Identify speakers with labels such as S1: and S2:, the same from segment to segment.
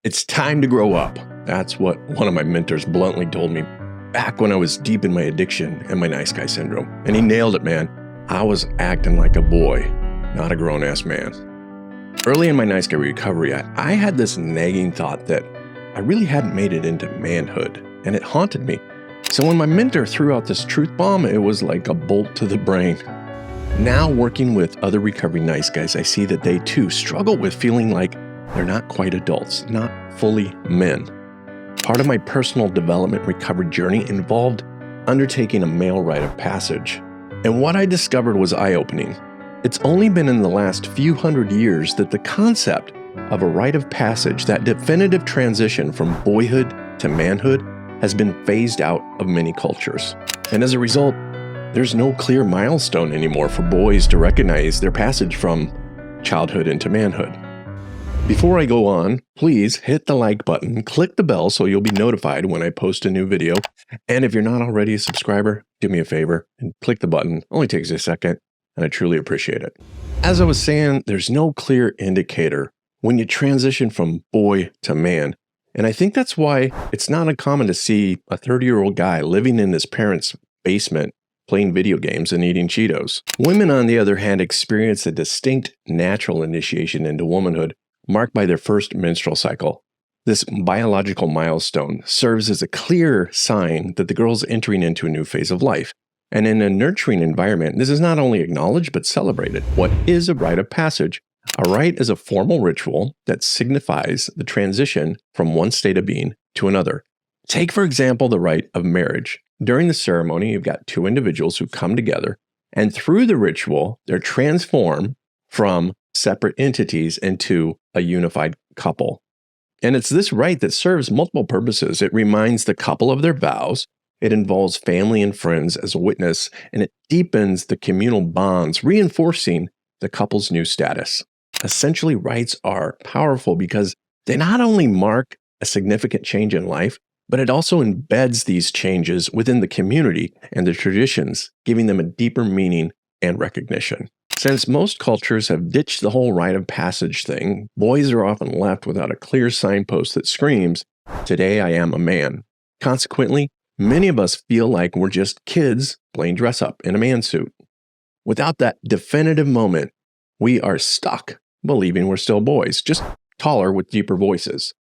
S1: It's time to grow up. That's what one of my mentors bluntly told me back when I was deep in my addiction and my nice guy syndrome. And he nailed it, man. I was acting like a boy, not a grown-ass man. Early in my nice guy recovery, I had this nagging thought that I really hadn't made it into manhood, and it haunted me. So when my mentor threw out this truth bomb, it was like a bolt to the brain. Now working with other recovery nice guys, I see that they too struggle with feeling like they're not quite adults, not fully men. Part of my personal development recovery journey involved undertaking a male rite of passage. And what I discovered was eye-opening. It's only been in the last few hundred years that the concept of a rite of passage, that definitive transition from boyhood to manhood, has been phased out of many cultures. And as a result, there's no clear milestone anymore for boys to recognize their passage from childhood into manhood. Before I go on, please hit the like button, click the bell so you'll be notified when I post a new video. And if you're not already a subscriber, do me a favor and click the button. It only takes a second, and I truly appreciate it. As I was saying, there's no clear indicator when you transition from boy to man. And I think that's why it's not uncommon to see a 30-year-old guy living in his parents' basement playing video games and eating Cheetos. Women, on the other hand, experience a distinct natural initiation into womanhood marked by their first menstrual cycle. This biological milestone serves as a clear sign that the girl's entering into a new phase of life. And in a nurturing environment, this is not only acknowledged but celebrated. What is a rite of passage? A rite is a formal ritual that signifies the transition from one state of being to another. Take, for example, the rite of marriage. During the ceremony, you've got two individuals who come together, and through the ritual, they're transformed from separate entities into a unified couple. And it's this rite that serves multiple purposes. It reminds the couple of their vows, it involves family and friends as a witness, and it deepens the communal bonds, reinforcing the couple's new status. Essentially, rites are powerful because they not only mark a significant change in life, but it also embeds these changes within the community and the traditions, giving them a deeper meaning and recognition. Since most cultures have ditched the whole rite of passage thing, boys are often left without a clear signpost that screams, "Today I am a man." Consequently, many of us feel like we're just kids playing dress up in a man suit. Without that definitive moment, we are stuck believing we're still boys, just taller with deeper voices.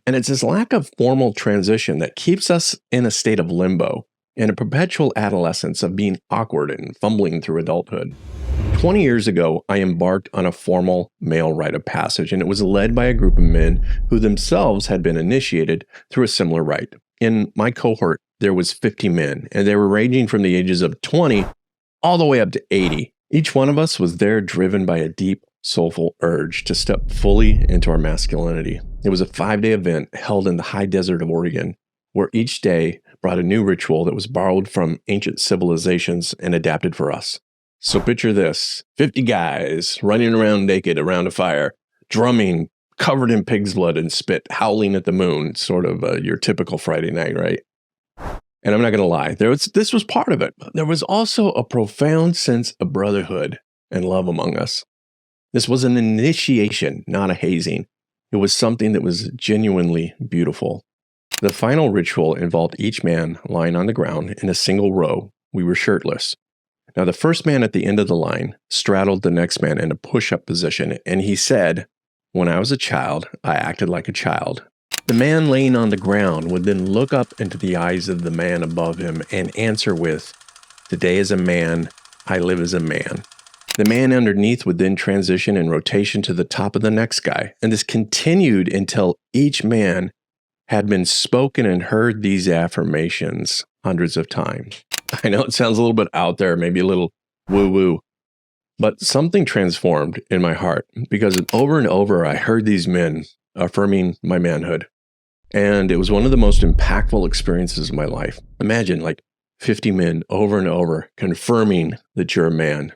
S1: And it's this lack of formal transition that keeps us in a state of limbo, in a perpetual adolescence of being awkward and fumbling through adulthood. 20 years ago, I embarked on a formal male rite of passage, and it was led by a group of men who themselves had been initiated through a similar rite. In my cohort, there was 50 men, and they were ranging from the ages of 20 all the way up to 80. Each one of us was there driven by a deep, soulful urge to step fully into our masculinity. It was a 5-day event held in the high desert of Oregon, where each day brought a new ritual that was borrowed from ancient civilizations and adapted for us. So picture this, 50 guys running around naked around a fire, drumming, covered in pig's blood and spit, howling at the moon, sort of your typical Friday night, right? And I'm not going to lie, this was part of it. There was also a profound sense of brotherhood and love among us. This was an initiation, not a hazing. It was something that was genuinely beautiful. The final ritual involved each man lying on the ground in a single row. We were shirtless. Now, the first man at the end of the line straddled the next man in a push-up position, and he said, "When I was a child, I acted like a child." The man laying on the ground would then look up into the eyes of the man above him and answer with, "Today as a man, I live as a man." The man underneath would then transition in rotation to the top of the next guy, and this continued until each man had been spoken and heard these affirmations hundreds of times. I know it sounds a little bit out there, maybe a little woo-woo, but something transformed in my heart because over and over I heard these men affirming my manhood. And it was one of the most impactful experiences of my life. Imagine like 50 men over and over confirming that you're a man.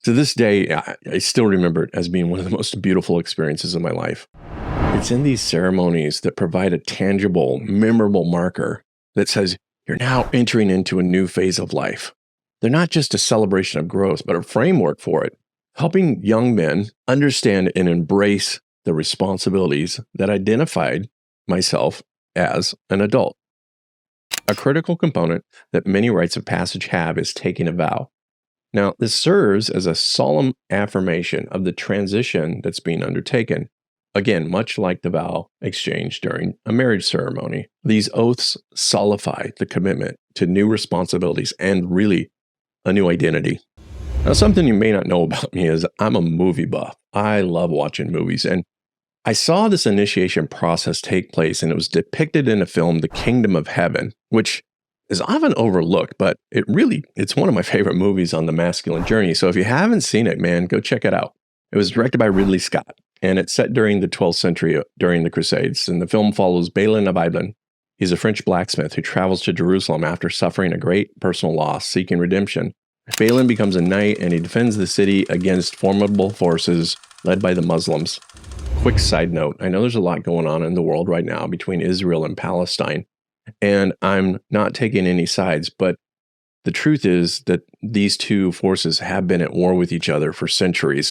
S1: To this day, I still remember it as being one of the most beautiful experiences of my life. It's in these ceremonies that provide a tangible, memorable marker that says you're now entering into a new phase of life. They're not just a celebration of growth, but a framework for it, helping young men understand and embrace the responsibilities that identified myself as an adult. A critical component that many rites of passage have is taking a vow. Now, this serves as a solemn affirmation of the transition that's being undertaken. Again, much like the vow exchange during a marriage ceremony, these oaths solidify the commitment to new responsibilities and really a new identity. Now, something you may not know about me is I'm a movie buff. I love watching movies, and I saw this initiation process take place, and it was depicted in a film, The Kingdom of Heaven, which is often overlooked, but it's one of my favorite movies on the masculine journey. So if you haven't seen it, man, go check it out. It was directed by Ridley Scott, and it's set during the 12th century during the Crusades. And the film follows Balin of Ibelin. He's a French blacksmith who travels to Jerusalem after suffering a great personal loss, seeking redemption. Balin becomes a knight, and he defends the city against formidable forces led by the Muslims. Quick side note, I know there's a lot going on in the world right now between Israel and Palestine, and I'm not taking any sides, but the truth is that these two forces have been at war with each other for centuries,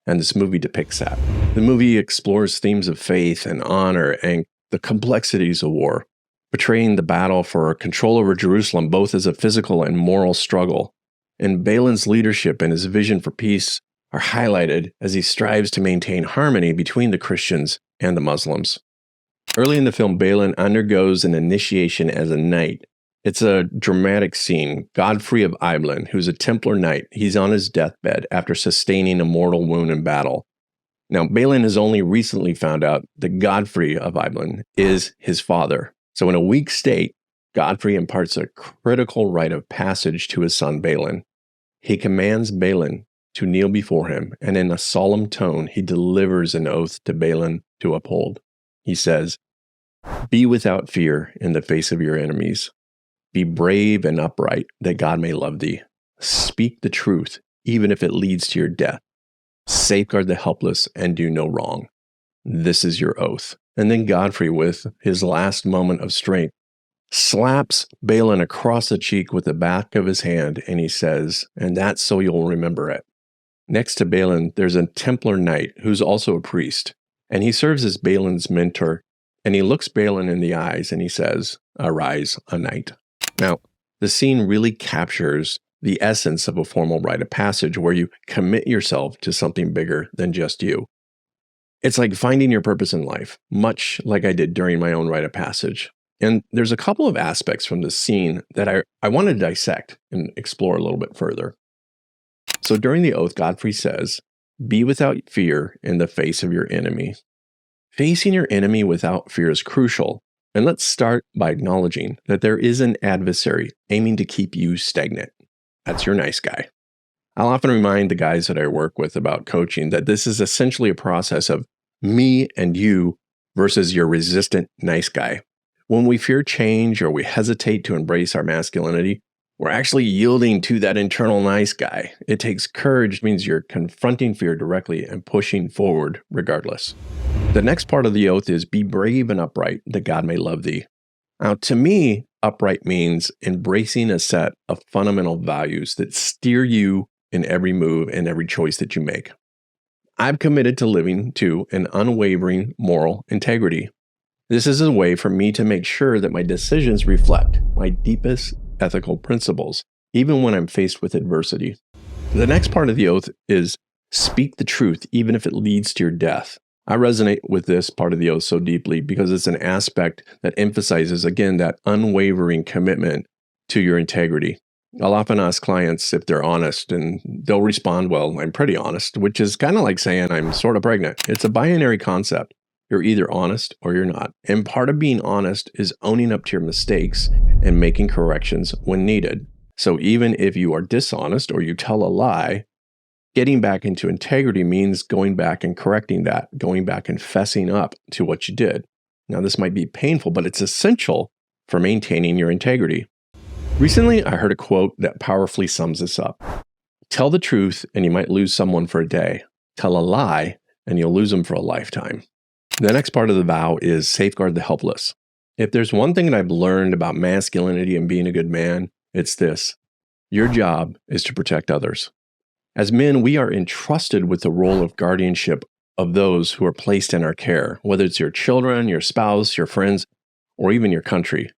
S1: and this movie depicts that. The movie explores themes of faith and honor and the complexities of war, portraying the battle for control over Jerusalem both as a physical and moral struggle. And Balin's leadership and his vision for peace are highlighted as he strives to maintain harmony between the Christians and the Muslims. Early in the film, Balin undergoes an initiation as a knight. It's a dramatic scene. Godfrey of Ibelin, who's a Templar knight, he's on his deathbed after sustaining a mortal wound in battle. Now, Balin has only recently found out that Godfrey of Ibelin is his father. So in a weak state, Godfrey imparts a critical rite of passage to his son Balin. He commands Balin to kneel before him, and in a solemn tone, he delivers an oath to Balin to uphold. He says, "Be without fear in the face of your enemies. Be brave and upright, that God may love thee. Speak the truth, even if it leads to your death. Safeguard the helpless and do no wrong. This is your oath." And then Godfrey, with his last moment of strength, slaps Balin across the cheek with the back of his hand, and he says, "And that's so you'll remember it." Next to Balin, there's a Templar knight who's also a priest, and he serves as Balin's mentor, and he looks Balin in the eyes and he says, "Arise, a knight." Now, the scene really captures the essence of a formal rite of passage where you commit yourself to something bigger than just you. It's like finding your purpose in life, much like I did during my own rite of passage. And there's a couple of aspects from this scene that I want to dissect and explore a little bit further. So during the oath, Godfrey says, "Be without fear in the face of your enemy." Facing your enemy without fear is crucial. And let's start by acknowledging that there is an adversary aiming to keep you stagnant. That's your nice guy. I'll often remind the guys that I work with about coaching that this is essentially a process of me and you versus your resistant nice guy. When we fear change or we hesitate to embrace our masculinity, we're actually yielding to that internal nice guy. It takes courage, means you're confronting fear directly and pushing forward regardless. The next part of the oath is be brave and upright, that God may love thee. Now, to me, upright means embracing a set of fundamental values that steer you in every move and every choice that you make. I'm committed to living to an unwavering moral integrity. This is a way for me to make sure that my decisions reflect my deepest ethical principles, even when I'm faced with adversity. The next part of the oath is speak the truth, even if it leads to your death. I resonate with this part of the oath so deeply because it's an aspect that emphasizes, again, that unwavering commitment to your integrity. I'll often ask clients if they're honest, and they'll respond, "Well, I'm pretty honest," which is kind of like saying I'm sort of pregnant. It's a binary concept. You're either honest or you're not. And part of being honest is owning up to your mistakes and making corrections when needed. So even if you are dishonest or you tell a lie, getting back into integrity means going back and correcting that, going back and fessing up to what you did. Now, this might be painful, but it's essential for maintaining your integrity. Recently, I heard a quote that powerfully sums this up. Tell the truth and you might lose someone for a day. Tell a lie and you'll lose them for a lifetime. The next part of the vow is safeguard the helpless. If there's one thing that I've learned about masculinity and being a good man, it's this. Your job is to protect others. As men, we are entrusted with the role of guardianship of those who are placed in our care, whether it's your children, your spouse, your friends, or even your country.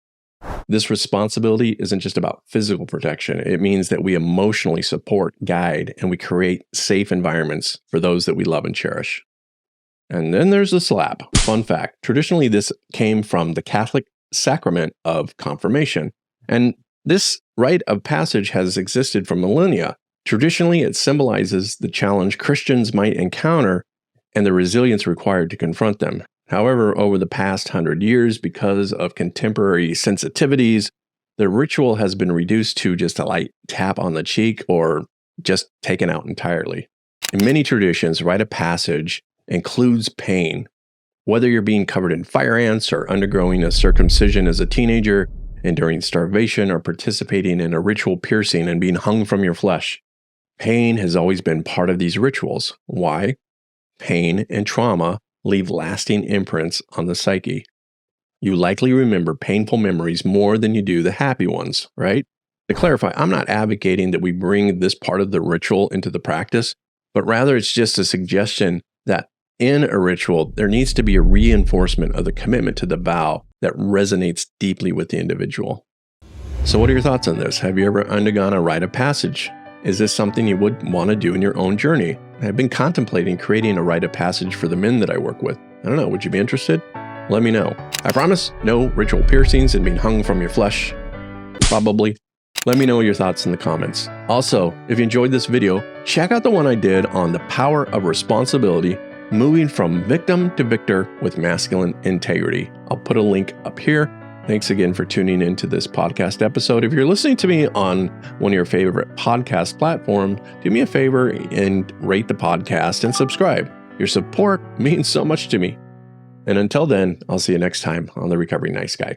S1: This responsibility isn't just about physical protection. It means that we emotionally support, guide, and we create safe environments for those that we love and cherish. And then there's the slap. Fun fact, traditionally this came from the Catholic sacrament of confirmation. And this rite of passage has existed for millennia. Traditionally, it symbolizes the challenge Christians might encounter and the resilience required to confront them. However, over the past 100 years, because of contemporary sensitivities, the ritual has been reduced to just a light tap on the cheek or just taken out entirely. In many traditions, rite of passage includes pain. Whether you're being covered in fire ants or undergoing a circumcision as a teenager, enduring starvation, or participating in a ritual piercing and being hung from your flesh, pain has always been part of these rituals. Why? Pain and trauma leave lasting imprints on the psyche. You likely remember painful memories more than you do the happy ones, right? To clarify, I'm not advocating that we bring this part of the ritual into the practice, but rather it's just a suggestion that in a ritual, there needs to be a reinforcement of the commitment to the vow that resonates deeply with the individual. So what are your thoughts on this? Have you ever undergone a rite of passage? Is this something you would want to do in your own journey? I've been contemplating creating a rite of passage for the men that I work with. I don't know, would you be interested? Let me know. I promise, no ritual piercings and being hung from your flesh. Probably. Let me know your thoughts in the comments. Also, if you enjoyed this video, check out the one I did on the power of responsibility, moving from victim to victor with masculine integrity. I'll put a link up here. Thanks again for tuning into this podcast episode. If you're listening to me on one of your favorite podcast platforms, do me a favor and rate the podcast and subscribe. Your support means so much to me. And until then, I'll see you next time on The Recovering Nice Guy.